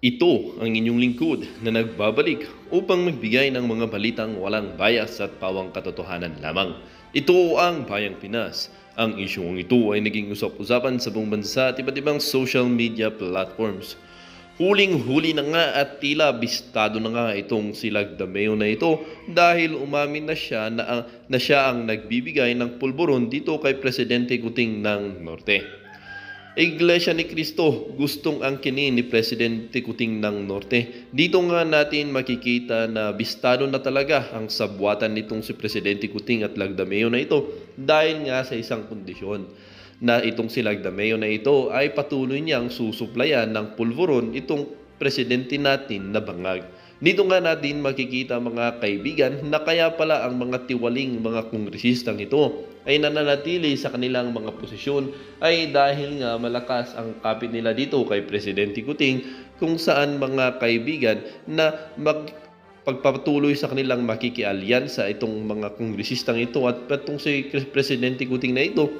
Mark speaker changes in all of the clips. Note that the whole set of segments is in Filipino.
Speaker 1: Ito ang inyong lingkod na nagbabalik upang magbigay ng mga balitang walang bias at pawang katotohanan lamang. Ito ang Bayang Pinas. Ang isyong ito ay naging usap-usapan sa buong bansa at iba't ibang social media platforms. Huling-huli na nga at tila bistado na nga itong si Lagdameo na ito dahil umamin na siya ang nagbibigay ng pulburon dito kay Presidente Kuting ng Norte. Iglesia ni Cristo, gustong angkinin ni Presidente Kuting ng Norte. Dito nga natin makikita na bistado na talaga ang sabwatan nitong si Presidente Kuting at Lagdameo na ito dahil nga sa isang kondisyon na itong si Lagdameo na ito ay patuloy niyang susuplayan ng pulburon itong presidente natin na bangag. Dito nga natin makikita mga kaibigan na kaya pala ang mga tiwaling mga kongresistang ito ay nananatili sa kanilang mga posisyon ay dahil nga malakas ang kapit nila dito kay Presidente Kuting kung saan mga kaibigan na pagpatuloy sa kanilang makikialyansa itong mga kongresistang ito at itong si Presidente Kuting na ito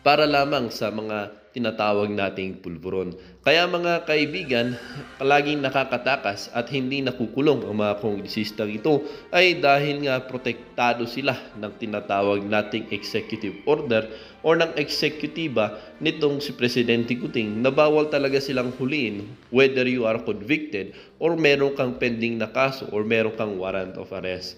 Speaker 1: para lamang sa mga tinatawag nating pulburon. Kaya mga kaibigan, palaging nakakatakas at hindi nakukulong ang mga kongresistang ito ay dahil nga protektado sila ng tinatawag nating executive order o ng eksekutiba nitong si Presidente Kuting na bawal talaga silang huliin whether you are convicted or meron kang pending na kaso or meron kang warrant of arrest.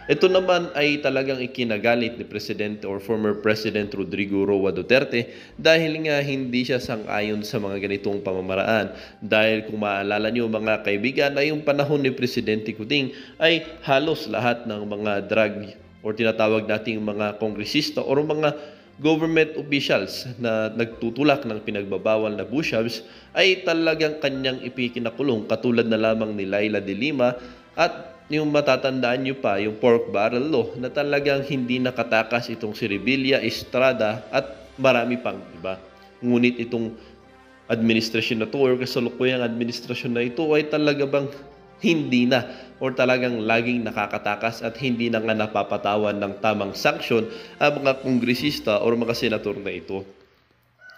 Speaker 1: Ito naman ay talagang ikinagalit ni Presidente or former President Rodrigo Roa Duterte dahil nga hindi siya sang-ayon sa mga ganitong pamamaraan. Dahil kung maalala nyo mga kaibigan na yung panahon ni Presidente Kuting ay halos lahat ng mga drug or tinatawag nating mga kongresista or mga government officials na nagtutulak ng pinagbabawal na bushabs ay talagang kanyang ipikinakulong katulad na lamang ni Laila de Lima at yung matatandaan nyo pa, yung pork barrel law na talagang hindi nakatakas itong si Revilla, Estrada at marami pang iba. Ngunit itong administrasyon na to or kasalukuyang administrasyon na ito ay talaga bang hindi na or talagang laging nakakatakas at hindi na nga napapatawan ng tamang sanksyon ang mga kongresista or mga senator na ito.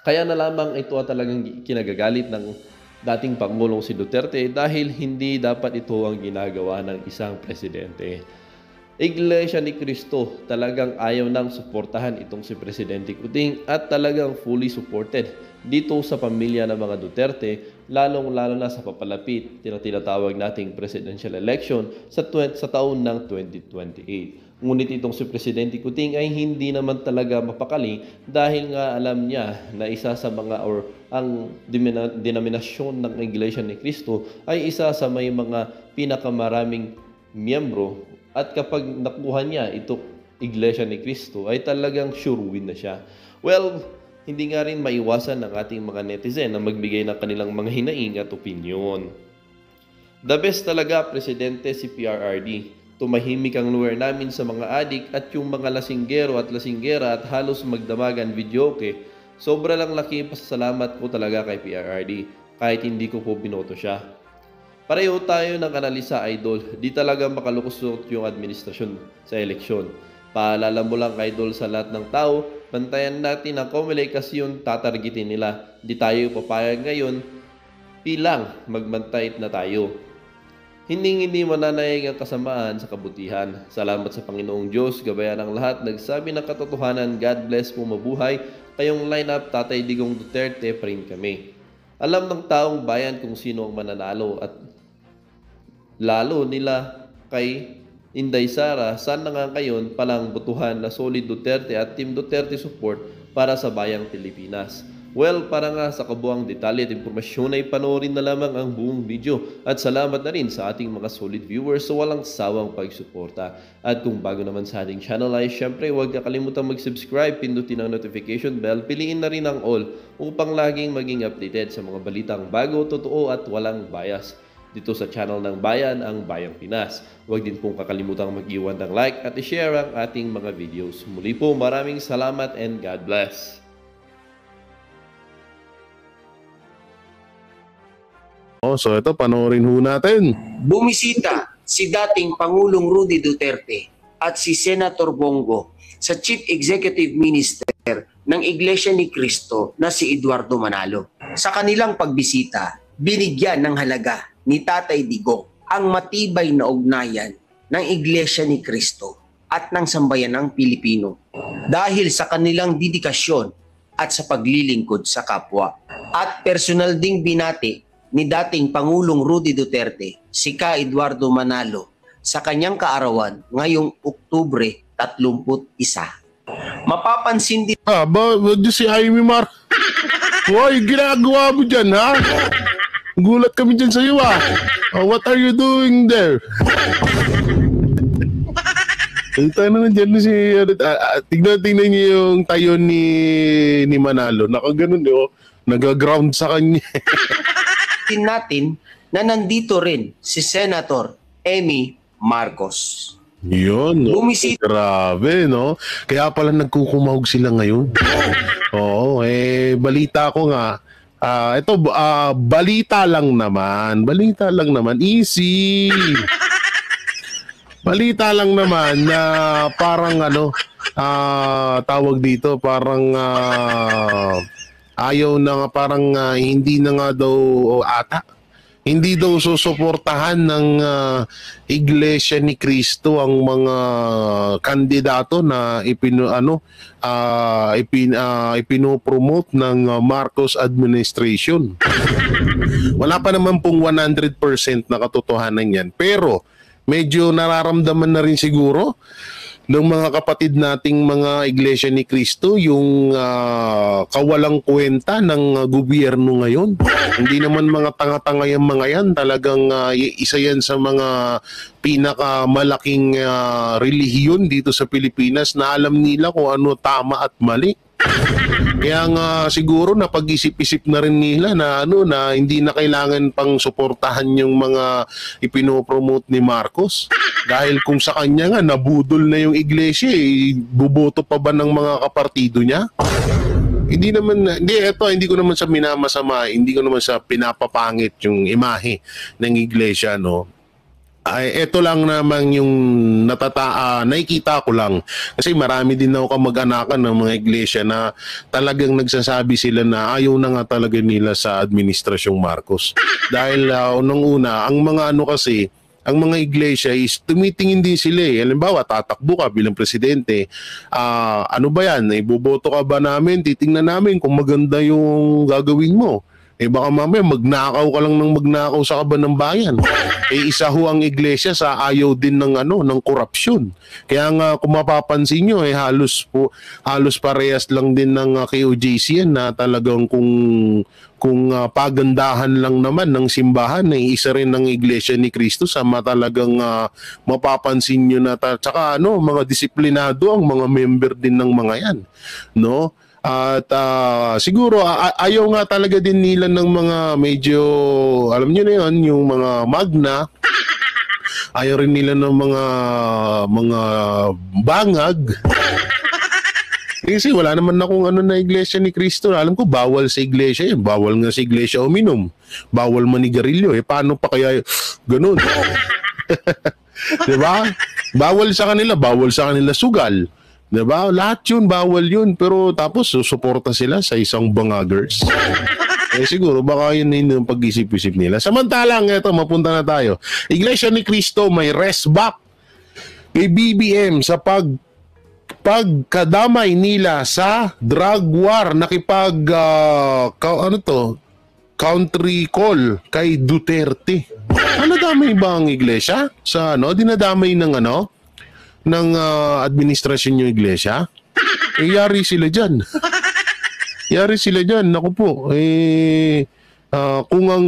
Speaker 1: Kaya na lamang ito at talagang kinagagalit ng dating Pangulong si Duterte dahil hindi dapat ito ang ginagawa ng isang presidente. Iglesia ni Cristo talagang ayaw nang suportahan itong si Presidente Kuting at talagang fully supported dito sa pamilya ng mga Duterte lalong-lalo na sa papalapit tinatawag nating presidential election sa taon ng 2028. Ngunit itong si Presidente Kuting ay hindi naman talaga mapakali dahil nga alam niya na isa sa mga or ang denominasyon ng Iglesia ni Cristo ay isa sa may mga pinakamaraming miyembro at kapag nakuha niya itong Iglesia ni Cristo ay talagang sure win na siya. Well, hindi nga rin maiwasan ng ating mga netizen na magbigay ng kanilang mga hinaing at opinyon. The best talaga, Presidente, si PRRD. Tumahimik ang lawyer namin sa mga adik at yung mga lasinggero at lasinggera at halos magdamagan videoke. Sobra lang laki pasasalamat ko talaga kay PRRD kahit hindi ko po binoto siya. Pareho tayo ng analisa, idol. Di talaga makalukusot yung administrasyon sa eleksyon. Paalala mo lang, idol, sa lahat ng tao, bantayan natin ang Comelec kasi yung tatargetin nila. Di tayo papayag ngayon, pilang magbantay na tayo. Hindi mananayag ang kasamaan sa kabutihan. Salamat sa Panginoong Diyos, gabayan ng lahat. Nagsabi ng katotohanan, God bless po, mabuhay. Kayong lineup, Tatay Digong Duterte pa rin kami. Alam ng taong bayan kung sino ang mananalo at lalo nila kay Inday Sara, sana nga ngayon palang butuhan na solid Duterte at Team Duterte support para sa bayang Pilipinas. Well, para nga sa kabuang detalye at impormasyon ay panoorin na lamang ang buong video at salamat na rin sa ating mga solid viewers sa walang sawang pagsuporta. At kung bago naman sa ating channel ay syempre huwag kakalimutan mag-subscribe, pindutin ang notification bell, piliin na rin ang all upang laging maging updated sa mga balitang bago, totoo at walang bias. Dito sa channel ng Bayan, ang Bayang Pinas. Huwag din pong kakalimutan mag-iwan ng like at i-share ang ating mga videos. Muli po maraming salamat and God bless.
Speaker 2: So ito, panoorin ho natin.
Speaker 3: Bumisita si dating Pangulong Rudy Duterte at si Senator Bongo sa Chief Executive Minister ng Iglesia ni Cristo na si Eduardo Manalo. Sa kanilang pagbisita, binigyan ng halaga ni Tatay Digong ang matibay na ugnayan ng Iglesia ni Cristo at ng sambayanang Pilipino dahil sa kanilang dedikasyon at sa paglilingkod sa kapwa. At personal ding binati ni dating Pangulong Rudy Duterte si Ka Eduardo Manalo sa kanyang kaarawan ngayong Oktubre 31. Mapapansin din
Speaker 2: Si Jaime Mar. Hoy, ginagawa mo dyan, ha? Gulat kami dyan sa iyo, ha? What are you doing there? Tignan niyo yung tayo ni Manalo. Nakaganon, nag-ground sa kanya.
Speaker 3: din natin na nandito rin si Senator Amy Marcos.
Speaker 2: Yun, no?
Speaker 3: Bumisita.
Speaker 2: Grabe, no? Kaya pala nagkukumahog sila ngayon. Oo, balita ko nga. Balita lang naman. Balita lang naman. Easy. Balita lang naman na parang tawag dito, parang ayaw na nga, parang hindi na nga daw hindi daw susuportahan ng Iglesia ni Cristo ang mga kandidato na ipinopromote ng Marcos administration. Wala pa naman pong 100% na katotohanan yan, pero medyo nararamdaman na rin siguro ng mga kapatid nating mga Iglesia ni Cristo yung kawalang kwenta ng gobyerno ngayon. Hindi naman mga tanga-tanga yung mga yan. Talagang isa yan sa mga pinakamalaking relihiyon dito sa Pilipinas na alam nila kung ano tama at mali. Kaya nga siguro napag-isip-isip na rin nila na na hindi na kailangan pang suportahan yung mga ipinopromote ni Marcos. Dahil kung sa kanya nga nabudol na yung iglesia, buboto pa ba ng mga kapartido niya? Hindi ko naman sa minamasama, hindi ko naman sa pinapapangit yung imahe ng iglesia, no. Ito lang naman yung nakikita ko lang kasi marami din ako kamag-anakan ng mga iglesia na talagang nagsasabi sila na ayaw na nga talaga nila sa administrasyong Marcos dahil unang-una ang mga kasi ang mga iglesia is tumitingin din sila halimbawa tatakbo ka bilang presidente, ano ba yan, iboboto ka ba namin, titingnan namin kung maganda yung gagawin mo. Baka mamaya magnakaw ka lang ng magnakaw sa kaban ng bayan. Isa ho ang iglesia sa ayaw din ng ng korupsyon. Kaya nga kung mapapansin nyo halos parehas lang din ng KOJC yan na talagang kung pagandahan lang naman ng simbahan isa rin ng Iglesia ni Cristo sa talagang mapapansin nyo na tsaka mga disiplinado ang mga member din ng mga yan, no? At siguro ayaw nga talaga din nila ng mga medyo alam niyo na yun, yung mga magna. Ayaw rin nila ng mga bangag. Kasi wala naman akong na Iglesia ni Cristo. Alam ko bawal sa iglesia yun. Bawal nga sa iglesia uminom. Bawal manigarilyo. Paano pa kaya ganun? Diba? Bawal sa kanila sugal. Diba? Lahat yun, bawal yun. Pero tapos susuporta sila sa isang bangagers. Siguro baka yun yung pag-isip-isip nila. Samantalang ito, mapunta na tayo. Iglesia ni Cristo may rest back kay BBM sa pagkadamay nila sa drug war. Country call kay Duterte. Damay ba ang iglesia? Sa dinadamay ng administrasyon yung iglesia? Yari sila dyan. Naku po. Kung ang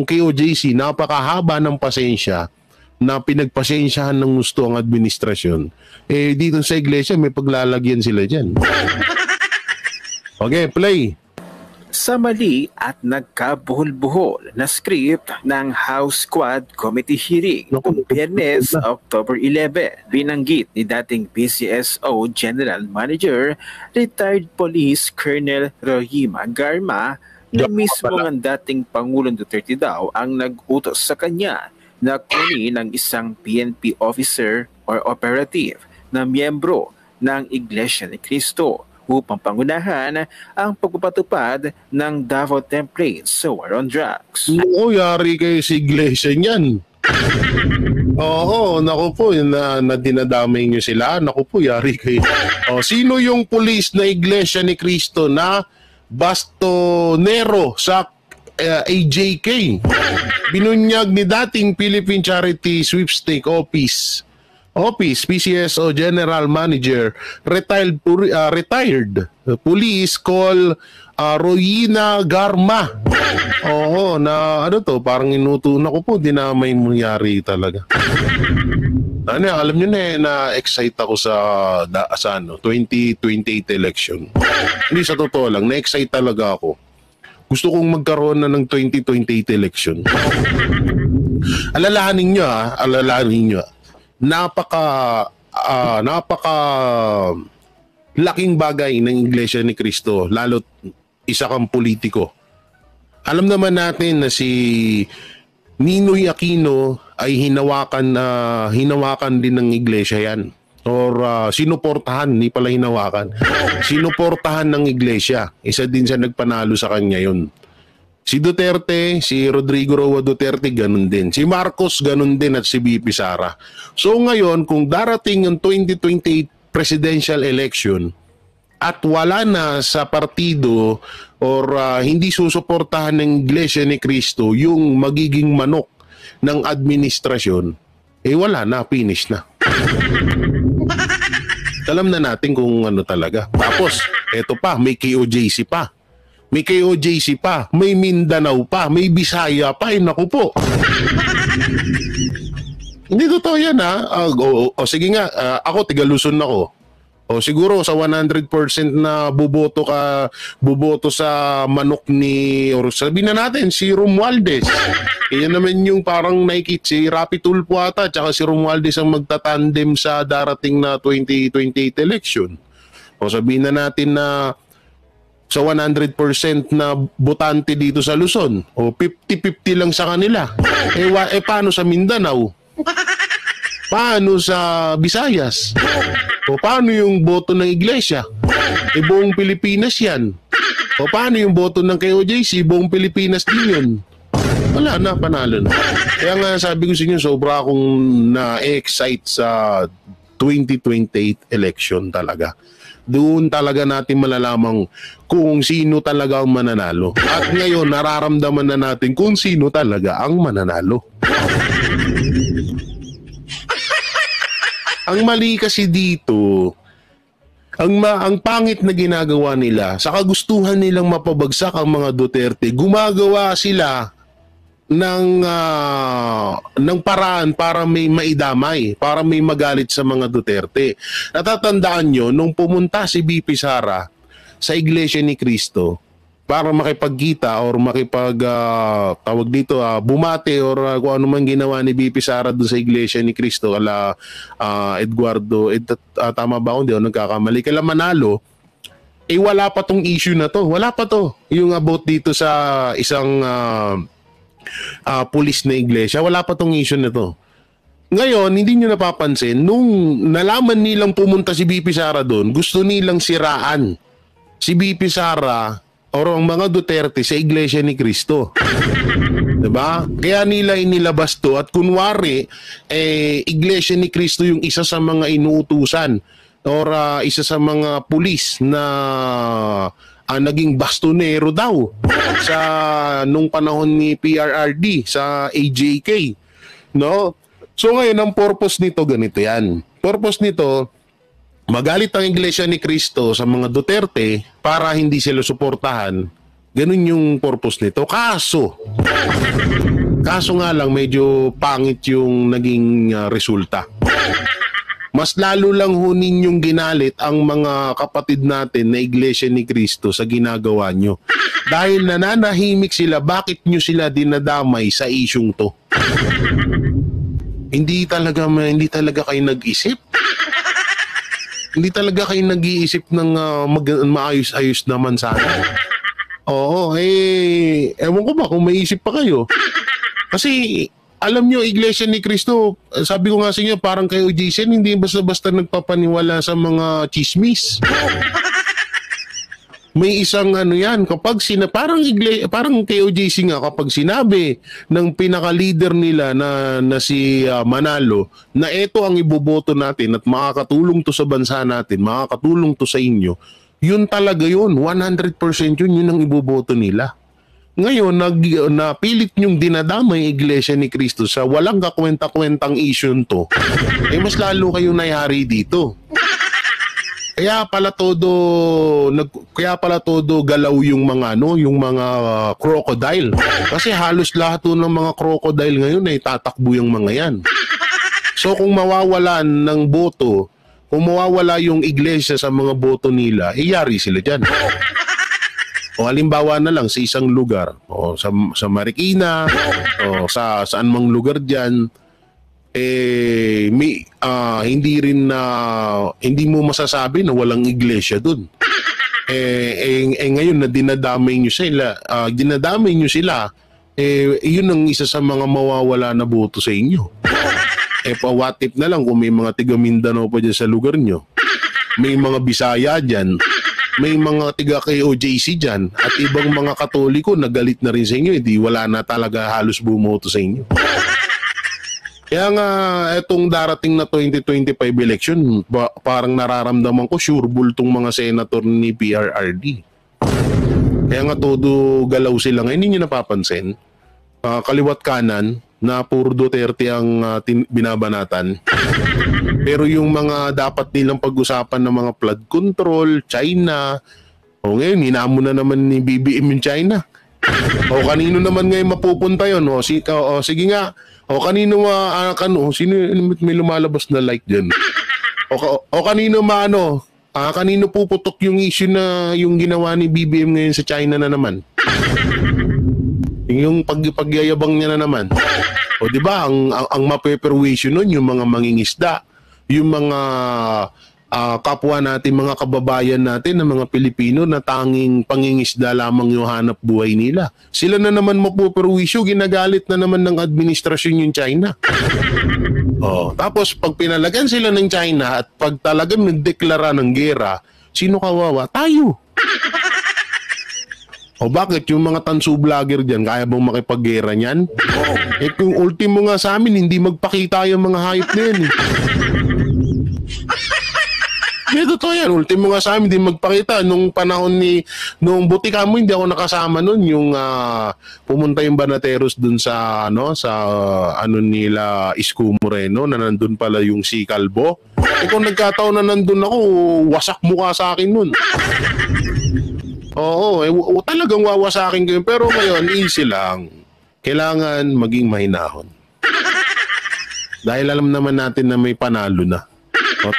Speaker 2: KOJC napakahaba ng pasensya na pinagpasensyahan ng gusto ang administrasyon, dito sa iglesia may paglalagyan sila dyan. Okay, play.
Speaker 4: Sa mali at nagkabuhol-buhol na script ng House Quad Committee hearing noong Biyernes, October 11, binanggit ni dating PCSO General Manager, retired Police Colonel Rohima Garma na mismo ang dating Pangulong Duterte daw ang nag-utos sa kanya na kunin ng isang PNP officer or operative na miyembro ng Iglesia ni Cristo upang pangunahan ang pagpapatupad ng Davao Template sa War on Drugs.
Speaker 2: Oo, yari kayo sa iglesia niyan. Oo, naku po, na dinadamay niyo sila. Naku po, yari kayo. Sino yung pulis na Iglesia ni Cristo na bastonero sa AJK? Binunyag ni dating Philippine Charity Sweepstake Office, PCSO General Manager, retired Police Call Royina Garma. Oo, na ano to, parang inutunan ko po, dinamay mo yari talaga. Alam nyo na-excite ako sa 2028 election. Hindi, sa totoo lang, na-excite talaga ako. Gusto kong magkaroon na ng 2028 election. Alalahanin nyo, napaka laking bagay ng Iglesia ni Cristo, lalo't isa kang politiko. Alam naman natin na si Ninoy Aquino ay hinawakan din ng iglesia yan. Or sinuportahan, hindi pala hinawakan. Sinuportahan ng iglesia. Isa din siya nagpanalo sa kanya yun. Si Duterte, si Rodrigo Roa Duterte, ganun din. Si Marcos, ganun din, at si BP Sara. So ngayon, kung darating ang 2028 presidential election at wala na sa partido or hindi susuportahan ng Iglesia ni Cristo yung magiging manok ng administrasyon, wala na, finish na. Alam na natin kung ano talaga. Tapos, eto pa, may KOJC pa. May Mindanao pa, may Bisaya pa, naku po. Hindi totoo yan, ha? Sige nga, ako, tiga Luzon ako. Siguro sa 100% na boboto sa manok ni, or sabihin na natin, si Romualdez. Yan naman yung parang nakikita, si Rapi Tulfo ata, tsaka si Romualdez ang magtatandem sa darating na 2028 election. Sabihin na natin na sa 100% na botante dito sa Luzon, 50-50 lang sa kanila. Paano sa Mindanao? Paano sa Visayas? Paano yung boto ng iglesia? Buong Pilipinas yan. Paano yung boto ng KOJC? Buong Pilipinas din yun. Wala na, panalo na. Kaya nga sabi ko sa inyo, sobra akong na-excite sa 2028 election talaga. Doon talaga natin malalamang kung sino talaga ang mananalo. At ngayon, nararamdaman na natin kung sino talaga ang mananalo. Ang mali kasi dito, ang pangit na ginagawa nila, sa kagustuhan nilang mapabagsak ang mga Duterte, gumagawa sila ng paraan para may maidamay, para may magalit sa mga Duterte. Natatandaan nyo, nung pumunta si BP Sara sa Iglesia ni Cristo para makipagkita or tawag dito, bumate or kung ano man ginawa ni BP Sara doon sa Iglesia ni Cristo, ala Eduardo, tama ba kung di ako nagkakamali, kala Manalo, wala pa tong issue na to. Wala pa to. Yung about dito sa isang pulis na iglesia, wala pa tong issue na to. Ngayon, hindi nyo napapansin, nung nalaman nilang pumunta si BP Sara doon, gusto nilang siraan si BP Sara or ang mga Duterte sa Iglesia ni Cristo. Diba? Kaya nila inilabas to at kunwari, Iglesia ni Cristo yung isa sa mga inuutusan or isa sa mga pulis na naging bastonero daw sa nung panahon ni PRRD sa AJK. No? So ngayon, ang purpose nito, ganito yan. Purpose nito, magalit ang Iglesia ni Cristo sa mga Duterte para hindi sila suportahan. Ganun yung purpose nito. Kaso nga lang, medyo pangit yung naging resulta. Mas lalo lang ho ninyong ginalit ang mga kapatid natin na Iglesia ni Cristo sa ginagawa nyo. Dahil nananahimik sila, bakit nyo sila dinadamay sa isyong to? Hindi talaga kayo nag-isip. Hindi talaga kayo nag-iisip ng maayos-ayos naman sana. Oo, ewan ko ba kung may isip pa kayo. Kasi, alam nyo, Iglesia ni Cristo, sabi ko nga sa inyo, parang kayo, Jason, hindi basta-basta nagpapaniwala sa mga chismis. may isang ano yan, kapag parang KOJC nga, kapag sinabi ng pinaka-leader nila na si Manalo na ito ang iboboto natin at makakatulong to sa bansa natin, makakatulong to sa inyo, yun talaga yun, 100% yun ang iboboto nila. Ngayon, napilit niyong dinadamay Iglesia ni Cristo sa walang kakwenta-kwentang issue to, mas lalo kayong nayari dito. Kaya pala todo galaw yung mga crocodile. Kasi halos lahat ng mga crocodile ngayon ay tatakbo yung mga yan. So kung mawawalan ng boto, kung mawawala yung iglesia sa mga boto nila, yari sila dyan. O halimbawa na lang sa isang lugar, o sa Marikina, o sa saan mang lugar dyan, hindi mo masasabi na walang iglesia doon. Ngayon na dinadamay nyo sila, yun ang isa sa mga mawawala na boto sa inyo. What if na lang kung may mga tiga Mindanao pa dyan sa lugar nyo, may mga Bisaya dyan, may mga tiga KOJC dyan, at ibang mga Katoliko na galit na rin sa inyo, hindi wala na talaga halos bumoto sa inyo. Kaya nga, etong darating na 2025 election, parang nararamdaman ko, sure bull tong mga senator ni PRRD. Kaya nga todo galaw sila ngayon, hindi nyo napapansin. Kaliwat kanan, na puro Duterte ang binabanatan. Pero yung mga dapat nilang pag-usapan ng mga flood control, China, ngayon, hinamon na naman ni BBM yung China. Kanino naman ngayon mapupunta yun? Sige nga. Kanino sino may lumalabas na like dyan? Kanino kanino puputok yung issue na yung ginawa ni BBM ngayon sa China na naman? Yung pagyayabang niya na naman. Di ba, ang mapeperwisyo nun, yung mga mangingisda, yung mga kapwa natin, mga kababayan natin, ng mga Pilipino na tanging pangingisda lamang yung hanap buhay nila. Sila na naman mapuperwisyo, ginagalit na naman ng administrasyon yung China. Tapos pag pinalagan sila ng China at pag talagang nagdeklara ng gera, sino kawawa? Tayo. Bakit? Yung mga tansu vlogger dyan, kaya bang makipaggera niyan? Kung ultimo nga sa amin, hindi magpakita yung mga hayop na yan. Totoo yan. Ultimo nga sa amin, hindi magpakita. Nung panahon nung butika mo, hindi ako nakasama nun. Yung pumunta yung Banateros dun sa nila Isko Moreno, na nandun pala yung si Calvo. Kung nagkataon na nandun ako, wasak mukha sa akin nun. Talagang wawasakin ko yun. Pero ngayon, easy lang. Kailangan maging mahinahon. Dahil alam naman natin na may panalo na.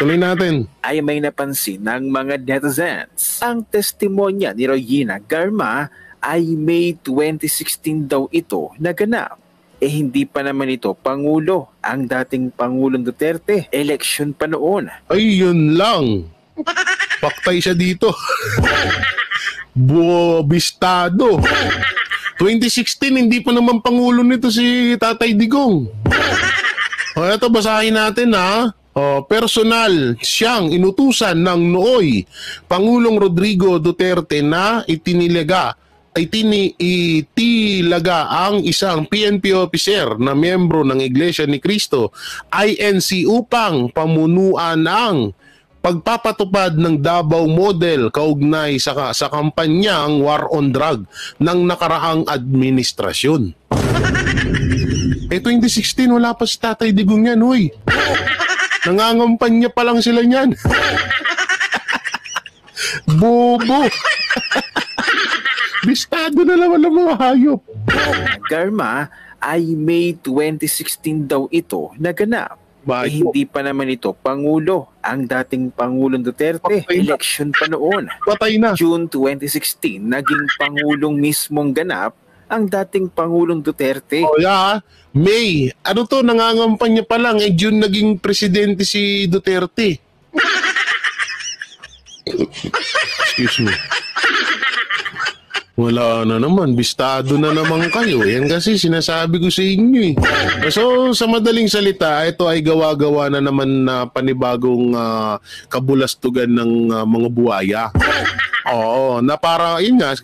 Speaker 2: Tuloy natin.
Speaker 4: Ay may napansin ng mga netizens. Ang testimonya ni Regina Garma ay May 2016 daw ito naganap. Hindi pa naman ito Pangulo ang dating Pangulong Duterte. Election pa noon.
Speaker 2: Ay, yun lang. Paktay siya dito. Bistado. 2016, hindi pa naman Pangulo nito si Tatay Digong. Ito, basahin natin ha. Personal siyang inutusan ng nooy Pangulong Rodrigo Duterte na itilaga ang isang PNP officer na miyembro ng Iglesia ni Cristo INC upang pamunuan ang pagpapatupad ng Davao Model kaugnay sa kampanyang War on Drug ng nakaraang administrasyon. 2016, wala pa si Tatay Digong yan, hoy. Nangangampanya pa lang sila niyan. Bobo. Bistado na naman ang mga hayop.
Speaker 4: Garma ay May 2016 daw ito naganap. Hindi pa naman ito Pangulo ang dating Pangulong Duterte. Election pa noon.
Speaker 2: Patay na.
Speaker 4: June 2016, naging Pangulong mismong ganap ang dating Pangulong Duterte.
Speaker 2: May, nangangampanya pa lang, June naging presidente si Duterte. Excuse me. Wala na naman, bistado na naman kayo. Yan kasi sinasabi ko sa inyo . So, sa madaling salita, ito ay gawa-gawa na naman na panibagong kabulastugan ng mga buhaya. Oo, na para, yun nga,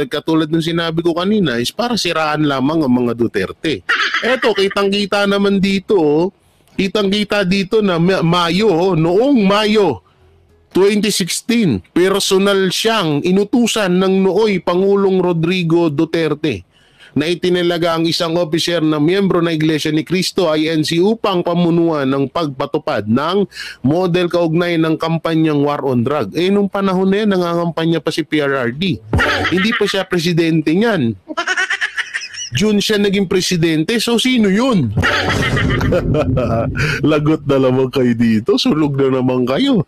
Speaker 2: katulad ng sinabi ko kanina, is para siraan lamang ang mga Duterte. Eto, kitang-kita naman dito, kitang-kita dito na noong Mayo 2016, personal siyang inutusan ng nooy Pangulong Rodrigo Duterte na itinalaga ang isang opisyar na miyembro ng Iglesia ni Cristo INC upang pamunuan ng pagpatupad ng model kaugnay ng kampanyang War on Drug. Nung panahon na yan, nangangampanya pa si PRRD. Hindi pa siya presidente niyan. June siya naging presidente, so sino yun? Lagot na naman kayo dito, sulog na naman kayo.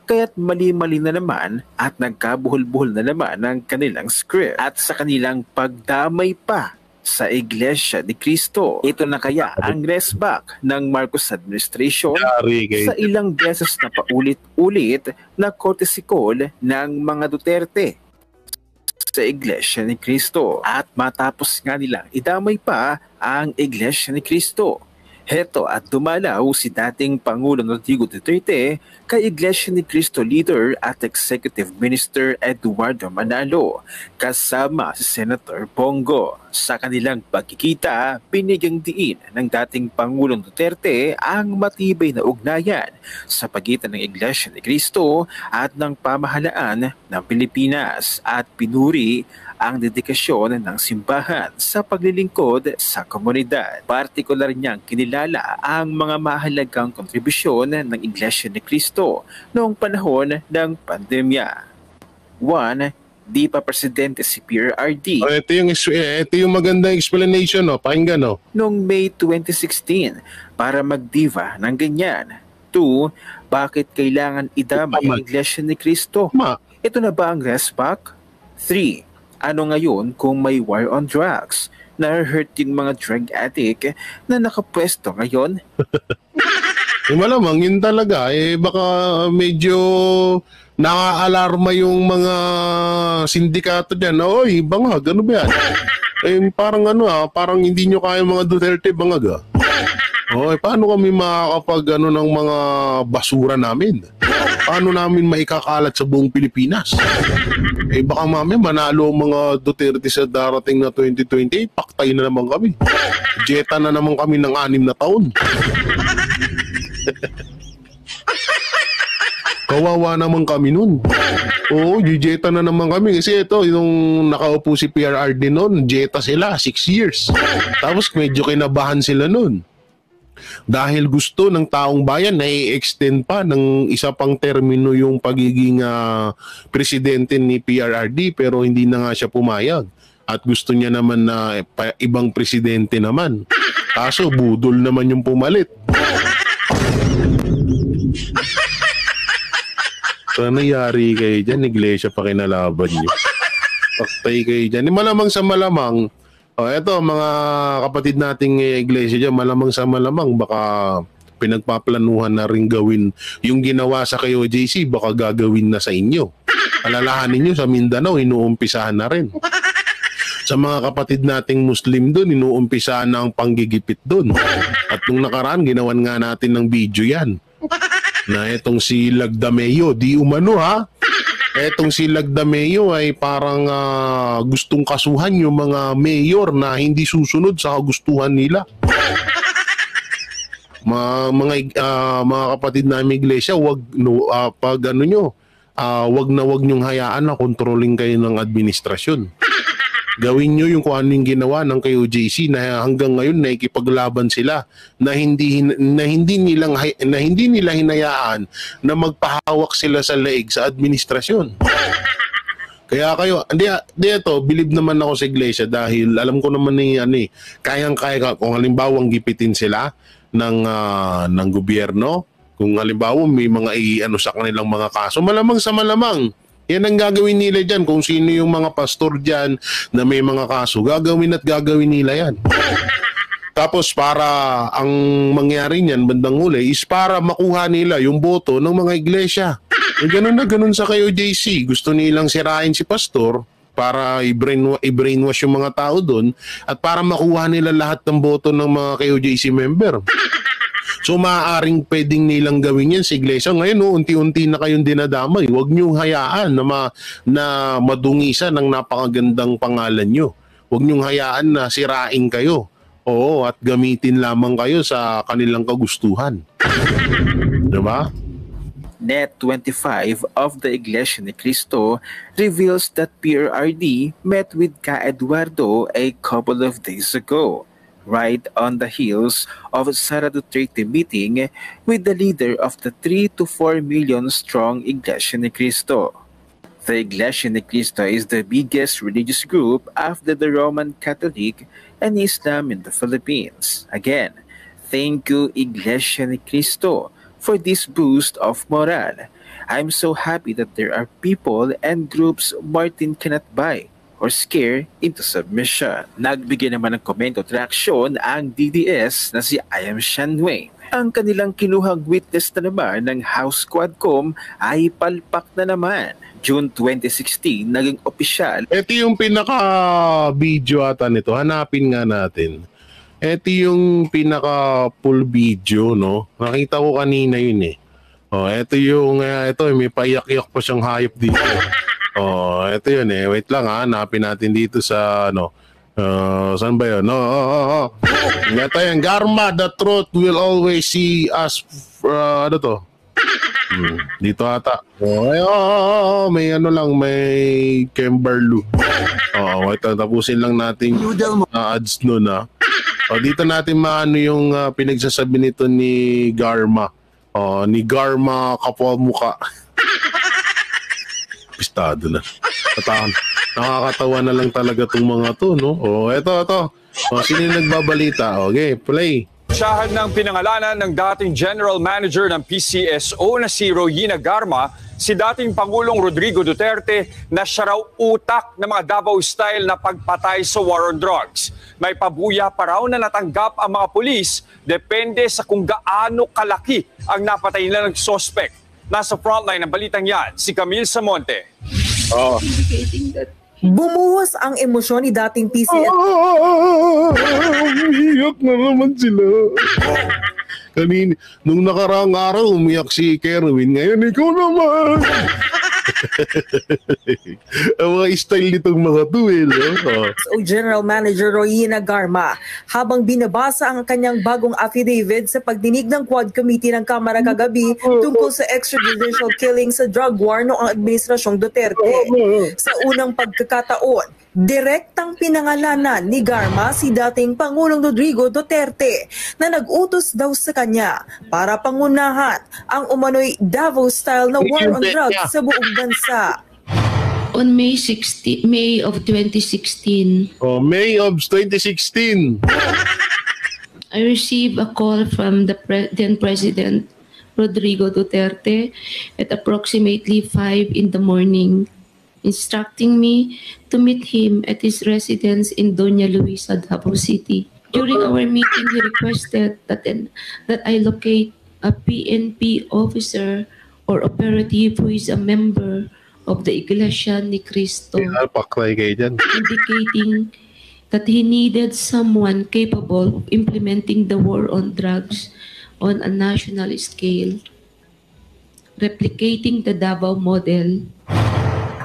Speaker 4: Kaya't mali-mali na naman at nagkabuhol-buhol na naman ang kanilang script at sa kanilang pagdamay pa sa Iglesia ni Cristo. Ito na kaya ang resback ng Marcos administration sa ilang beses na paulit-ulit na courtesy call ng mga Duterte sa Iglesia ni Cristo. At matapos nga nilang idamay pa ang Iglesia ni Cristo. Heto at dumalaw si dating Pangulong Rodrigo Duterte kay Iglesia ni Cristo leader at Executive Minister Eduardo Manalo kasama si Senator Bongo. Sa kanilang pagkikita, binigyang diin ng dating Pangulong Duterte ang matibay na ugnayan sa pagitan ng Iglesia ni Cristo at ng pamahalaan ng Pilipinas at pinuri ang dedikasyon ng simbahan sa paglilingkod sa komunidad. Partikular niyang kinilala ang mga mahalagang kontribusyon ng Iglesia ni Cristo noong panahon ng pandemya. 1. Di pa presidente si PRRD.
Speaker 2: Ito yung magandang explanation, no? Pakinggan, no?
Speaker 4: Noong May 2016 para magdiva ng ganyan. 2. Bakit kailangan idamay ang Iglesia ni Cristo? Ito na ba ang resback? 3. Ano ngayon kung may war on drugs? Na-hurt yung mga drug addict na nakapwesto ngayon?
Speaker 2: Malamang yun talaga. Baka medyo nakaalarma yung mga sindikato dyan. Oy, bangag, ano ba yan? Parang parang hindi nyo kaya mga Duterte bangag. Paano kami makakapag ng mga basura namin? Paano namin maikakalat sa buong Pilipinas? Baka mamaya manalo ang mga Duterte sa darating na 2028, paktay na naman kami. Jeta na naman kami ng 6 na taon. Kawawa naman kami nun. Oo, jeta na naman kami. Kasi ito, yung nakaupo si PRRD nun, jeta sila, 6 years. Tapos medyo kinabahan sila nun. Dahil gusto ng taong bayan na i-extend pa ng isa pang termino yung pagiging presidente ni PRRD, pero hindi na nga siya pumayag. At gusto niya naman na ibang presidente naman. Kaso budol naman yung pumalit. So, nangyari kayo dyan, Iglesia pa kinalaban niyo. Paktay kayo dyan. Malamang sa malamang, eto mga kapatid nating iglesia dyan, malamang sa malamang baka pinagpaplanuhan na rin gawin yung ginawa sa KOJC, baka gagawin na sa inyo. Alalahanin nyo sa Mindanao, inuumpisahan na rin. Sa mga kapatid nating Muslim doon, inuumpisahan na ang panggigipit doon. At nung nakaraan, ginawan nga natin ng video yan. Na etong si Lagdameo, di umano ha? Etong si Lagdameo ay parang gustong kasuhan yung mga mayor na hindi susunod sa kagustuhan nila. Mga kapatid namin iglesia, wag wag nyong hayaan na controlling kayo ng administrasyon. Gawin nyo yung kung ano yung ginawa ng KOJC na hanggang ngayon nakikipaglaban sila na hindi nila hinayaan na magpahawak sila sa leeg sa administrasyon. Kaya kayo, ito, believe naman ako sa iglesia dahil alam ko naman kayang-kaya kung halimbawa gipitin sila ng gobyerno, kung halimbawa may mga sa kanilang mga kaso, malamang sa malamang yan ang gagawin nila dyan. Kung sino yung mga pastor dyan na may mga kaso, gagawin nila yan. Tapos para ang mangyari niyan bandang huli is para makuha nila yung boto ng mga iglesia. Ganun na ganun sa KOJC. Gusto nilang sirain si pastor para i-brainwash yung mga tao doon at para makuha nila lahat ng boto ng mga KOJC member. So maaaring pwedeng nilang gawin yan sa iglesia. Ngayon, unti-unti na kayong dinadamay. Huwag niyong hayaan na madungisan ng napakagandang pangalan niyo. Huwag niyong hayaan na sirain kayo. Oo, at gamitin lamang kayo sa kanilang kagustuhan. Diba?
Speaker 4: Net 25 of the Iglesia ni Cristo reveals that PRRD met with Ka Eduardo a couple of days ago, right on the heels of Sara Duterte meeting with the leader of the 3 to 4 million strong Iglesia ni Cristo. The Iglesia ni Cristo is the biggest religious group after the Roman Catholic and Islam in the Philippines. Again, thank you Iglesia ni Cristo for this boost of morale. I'm so happy that there are people and groups Martin cannot buy or scare into submission. Nagbigay naman ng komento at reaksyon ang DDS na si I.M. Shanwayne. Ang kanilang kinuhang witness na naman ng House Quadcom ay palpak na naman. June 2016, naging opisyal.
Speaker 2: Ito yung pinaka-video ata nito. Hanapin nga natin. Ito yung pinaka-full video, no? Nakita ko kanina yun eh. Ito yung, may paiyak-iyak pa siyang hayop dito. Ito yun eh. Wait lang ha, hanapin natin dito sa, saan ba yun? Ito yan, Garma, the truth will always see us, ano to? Dito ata. May may Kimberlu. Ito, tapusin lang natin ads nun ha. Dito natin maano yung pinagsasabi nito ni Garma. Ni Garma kapwa muka. Pistado na. Nakakatawa na lang talaga itong mga to, no? Ito. Sino yung nagbabalita? Okay, play.
Speaker 5: Siyahan ng pinangalanan ng dating General Manager ng PCSO na si Royina Garma, si dating Pangulong Rodrigo Duterte na siya raw utak ng mga Davao-style na pagpatay sa war on drugs. May pabuya pa raw na natanggap ang mga pulis, depende sa kung gaano kalaki ang napatay nila ng suspect. Nasa frontline ng balitang yan, si Camille Samonte.
Speaker 6: Bumuhos ang emosyon ni dating PCS.
Speaker 2: Umiyak na naman sila. Nung nakaraang araw, umiyak si Kerwin. Ngayon, ikaw naman. Ang mga style nitong mga tuwil.
Speaker 6: General Manager Royina Garma habang binabasa ang kanyang bagong affidavit sa pagdinig ng Quad Committee ng Kamara kagabi tungkol sa extrajudicial killing sa drug war noong Administrasyong Duterte. Sa unang pagkakataon, direktang pinangalanan ni Garma si dating Pangulong Rodrigo Duterte na nag-utos daw sa kanya para pangunahan ang umano'y Davao-style na war on drugs sa buong bansa.
Speaker 7: On May of 2016.
Speaker 2: May of 2016.
Speaker 7: I received a call from the then President Rodrigo Duterte at approximately 5 in the morning, instructing me to meet him at his residence in Doña Luisa, Davao City. During our meeting, he requested that I locate a PNP officer or operative who is a member of the Iglesia ni Cristo, indicating that he needed someone capable of implementing the war on drugs on a national scale, replicating the Davao model.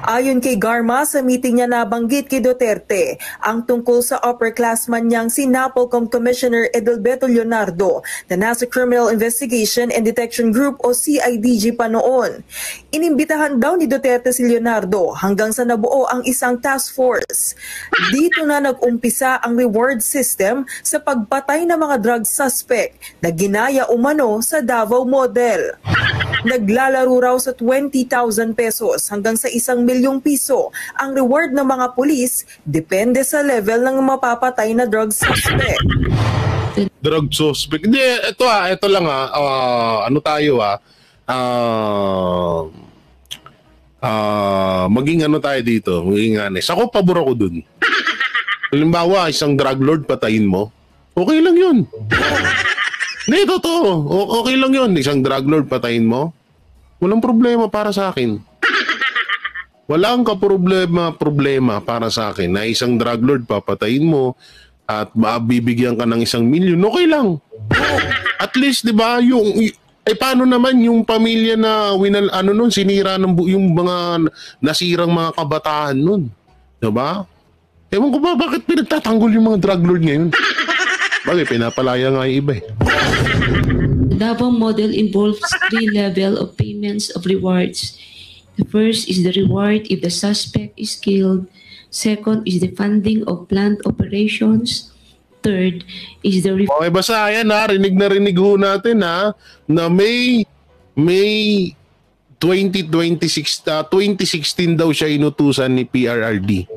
Speaker 6: Ayon kay Garma, sa meeting niya nabanggit kay Duterte ang tungkol sa upperclassman niyang si NAPOLCOM Commissioner Edelberto Leonardo na nasa Criminal Investigation and Detection Group o CIDG pa noon. Inimbitahan daw ni Duterte si Leonardo hanggang sa nabuo ang isang task force. Dito na nag-umpisa ang reward system sa pagpatay ng mga drug suspect na ginaya umano sa Davao model. Naglalaro raw sa 20,000 pesos hanggang sa 1 milyong piso ang reward ng mga pulis, depende sa level ng mapapatay na drug suspect.
Speaker 2: Drug suspect? Hindi, ito lang ano tayo maging ano tayo dito, maging honest. Ako, pabor ako dun. Halimbawa, isang drug lord patayin mo, okay lang yun. Hindi, totoo. Okay lang yun. Isang drug lord patayin mo, walang problema para sa akin. Walang problema para sa akin na isang drug lord papatayin mo at mabibigyan ka ng 1 milyon, okay lang. At least, 'di ba, paano naman yung pamilya na sinira ng yung mga nasirang mga kabataan nun, 'di ba? Ewan ko ba bakit pinagtatanggol yung mga drug lord ngayon? Bakit pinapalaya nga yung iba eh.
Speaker 7: The Davao model involves 3 levels of payments of rewards. The first is the reward if the suspect is killed. Second is the funding of planned operations. Third is the
Speaker 2: Okay, basta yan ha, rinig ho natin ha, na May 2016 daw siya inutusan ni PRRD.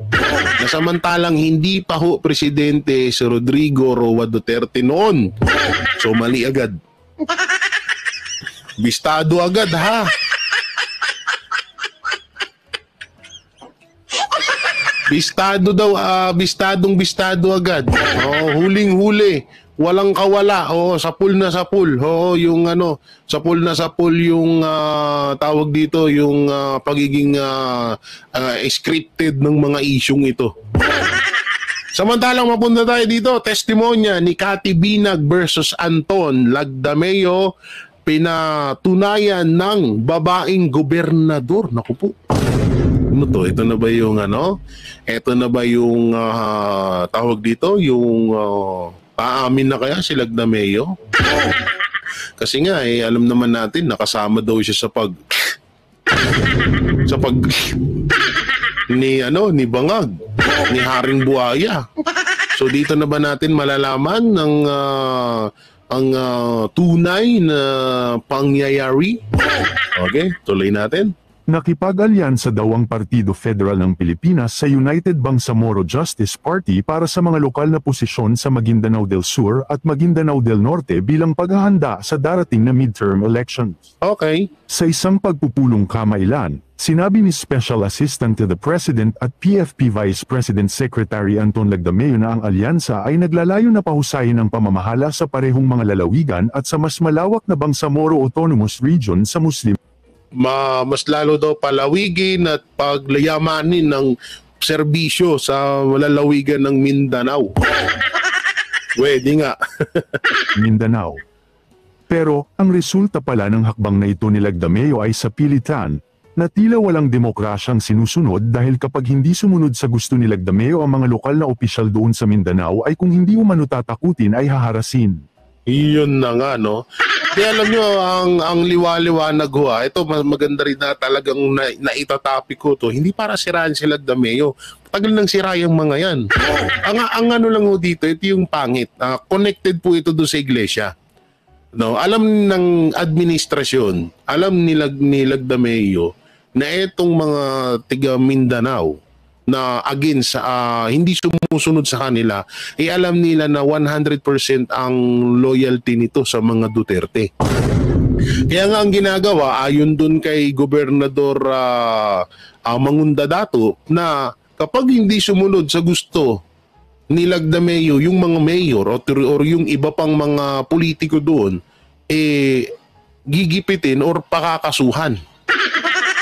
Speaker 2: Na samantalang hindi pa ho presidente si Rodrigo Roa Duterte noon. So mali agad. Bistado agad ha. Bistado daw, bistado agad. Oh, huling-huli. Walang kawala. Oh, sapul na sapul. Oh, yung sapul na sapul yung tawag dito, yung pagiging scripted ng mga isyung ito. Samantalang mapunta tayo dito, testimonya ni Cathy Binag versus Anton Lagdameo, pinatunayan ng babaeng gobernador. Naku po. Ano to? Ito na ba yung Ito na ba yung tawag dito? Yung aamin na kaya si Lagdameo? Kasi nga alam naman natin nakasama daw siya sa pag ni Bangag, ni Haring Buaya. So dito na ba natin malalaman ng ang tunay na pangyayari? Okay, tuloy natin.
Speaker 8: Nakipag-alyansa daw ang Partido Federal ng Pilipinas sa United Bangsamoro Justice Party para sa mga lokal na posisyon sa Maguindanao del Sur at Maguindanao del Norte bilang paghahanda sa darating na midterm elections.
Speaker 2: Okay.
Speaker 8: Sa isang pagpupulong kamailan, sinabi ni Special Assistant to the President at PFP Vice President Secretary Anton Lagdameo na ang alyansa ay naglalayo na pahusayin ang pamamahala sa parehong mga lalawigan at sa mas malawak na Bangsamoro Autonomous Region sa Muslim.
Speaker 2: Mas lalo daw palawigin at paglayamanin ng serbisyo sa lalawigan ng Mindanao. Pwede nga.
Speaker 8: Mindanao. Pero, ang resulta pala ng hakbang na ito ni Lagdameo ay sa pilitan, na tila walang demokrasyang sinusunod dahil kapag hindi sumunod sa gusto ni Lagdameo ang mga lokal na opisyal doon sa Mindanao ay kung hindi umano tatakutin ay haharasin.
Speaker 2: Iyon na nga, no? Kaya alam nyo, ang liwa-liwanag ho, ito maganda rin na talagang naitatopic ko to. Hindi para siraan si Lagdameo. Tagal nang sira yung mga yan. Ang ano lang ho dito, ito yung pangit. Connected po ito doon sa iglesia. No, alam ng administrasyon, alam ni Lagdameo na itong mga tiga Mindanao na against hindi sumusunod sa kanila, alam nila na 100% ang loyalty nito sa mga Duterte. Kaya nga ang ginagawa, ayon dun kay Gobernador Mangundadato, na kapag hindi sumunod sa gusto ni Lagdameo yung mga mayor or yung iba pang mga politiko doon, gigipitin or pakakasuhan.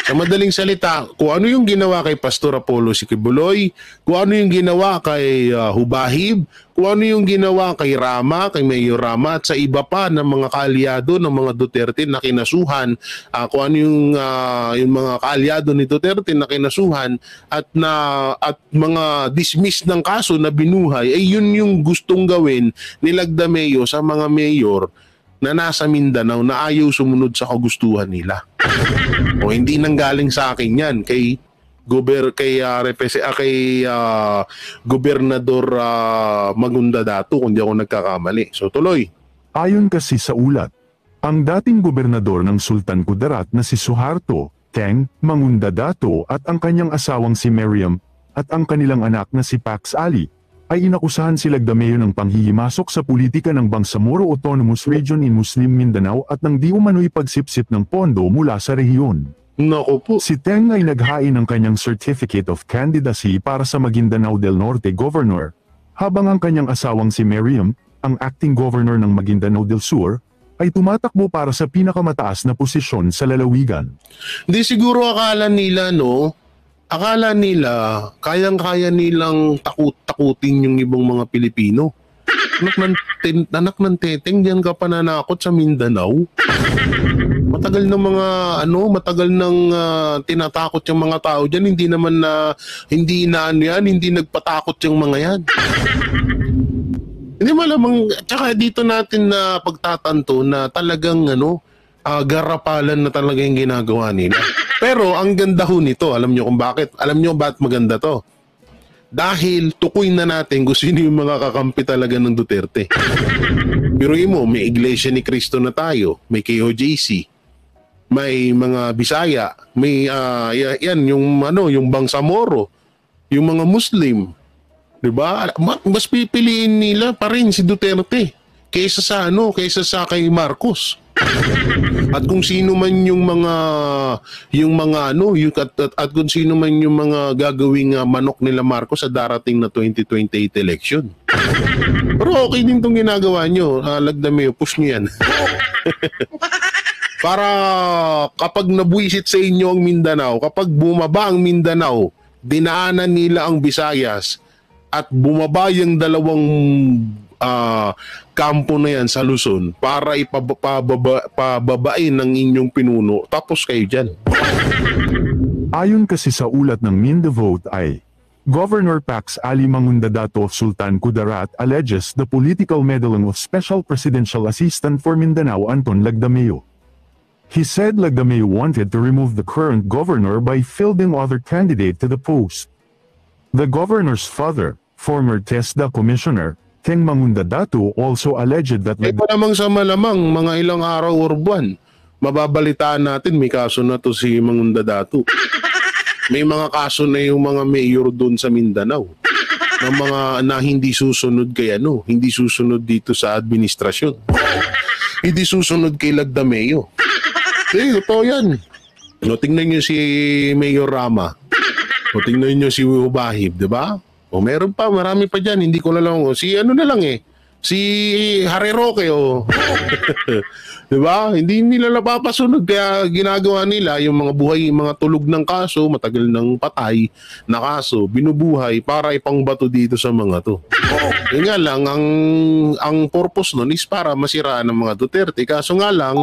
Speaker 2: Sa madaling salita, kung ano yung ginawa kay Pastor Apollo Sikibuloy, kung ano yung ginawa kay Hubahib, kung ano yung ginawa kay Rama, kay Mayor Rama, at sa iba pa ng mga kaalyado ng mga Duterte na kinasuhan, kung ano yung mga kaalyado ni Duterte na kinasuhan at mga dismiss ng kaso na binuhay, yun yung gustong gawin ni Lagdameo sa mga mayor na nasa Mindanao na ayaw sumunod sa kagustuhan nila. O hindi nanggaling sa akin yan kay Gobernador Mangundadato, kung di ako nagkakamali. So tuloy.
Speaker 8: Ayon kasi sa ulat, ang dating gobernador ng Sultan Kudarat na si Suharto, Teng Mangundadato at ang kanyang asawang si Miriam at ang kanilang anak na si Pax Ali ay inakusahan si Lagdameo ng panghihimasok sa politika ng Bangsamoro Autonomous Region in Muslim Mindanao at ng di umano'y pagsipsip ng pondo mula sa rehiyon.
Speaker 2: Naku po.
Speaker 8: Si Teng ay naghain ng kanyang Certificate of Candidacy para sa Maguindanao del Norte Governor, habang ang kanyang asawang si Miriam, ang acting governor ng Maguindanao del Sur, ay tumatakbo para sa pinakamataas na posisyon sa lalawigan.
Speaker 2: Hindi siguro akala nila, no, akala nila kayang-kaya nilang takut-takutin yung ibang mga Pilipino. Anak ng teteng, diyan ka pananakot sa Mindanao. Matagal nang tinatakot yung mga tao diyan, hindi nagpatakot yung mga yan. Hindi malamang, tsaka dito natin na pagtatanto na talagang garapalan na talaga yung ginagawa nila. Pero ang ganda ho nito, alam nyo kung bakit? Alam nyo bakit maganda to? Dahil tukoy na natin kung sino yung mga kakampi talaga ng Duterte. Biruin mo, may Iglesia ni Cristo na tayo, may KOJC, may mga Bisaya, may yung Bangsamoro, yung mga Muslim, 'di ba? Mas pipiliin nila pa rin si Duterte kaysa sa kay Marcos. At kung sino man yung kung sino man yung mga gagawing manok nila Marcos sa darating na 2028 election. Pero okay din tong ginagawa nyo. Lagdameo, push nyo yan. Para kapag nabuisit sa inyo ang Mindanao, kapag bumaba ang Mindanao, dinaanan nila ang Visayas at bumaba yung dalawang kampo na yan sa Luzon para ipababain ng inyong pinuno, tapos kayo dyan.
Speaker 8: Ayon kasi sa ulat ng Mindevote ay, Governor Pax Ali Mangundadato Sultan Kudarat alleges the political meddling of Special Presidential Assistant for Mindanao Anton Lagdameo. He said Lagdameo wanted to remove the current governor by fielding other candidate to the post. The governor's father, former TESDA commissioner, Teng Mangundadato, also alleged that
Speaker 2: Malamang sa malamang, mga ilang araw or buwan, mababalitaan natin may kaso na to si Mangundadato. May mga kaso na yung mga mayor doon sa Mindanao na hindi susunod kay hindi susunod dito sa administrasyon. Hindi susunod kay Lagdameo. Totoo yan. Tingnan nyo si Mayor Rama. Tingnan nyo si Ubahib, di ba? Meron pa, marami pa dyan. Hindi ko na lang, si Harry Roque, diba? Hindi nila napapasunod, kaya ginagawa nila yung mga mga tulog ng kaso, matagal ng patay na kaso, binubuhay para ipangbato dito sa mga to. Yun nga lang, ang purpose nun is para masiraan ng mga Duterte. Kaso nga lang,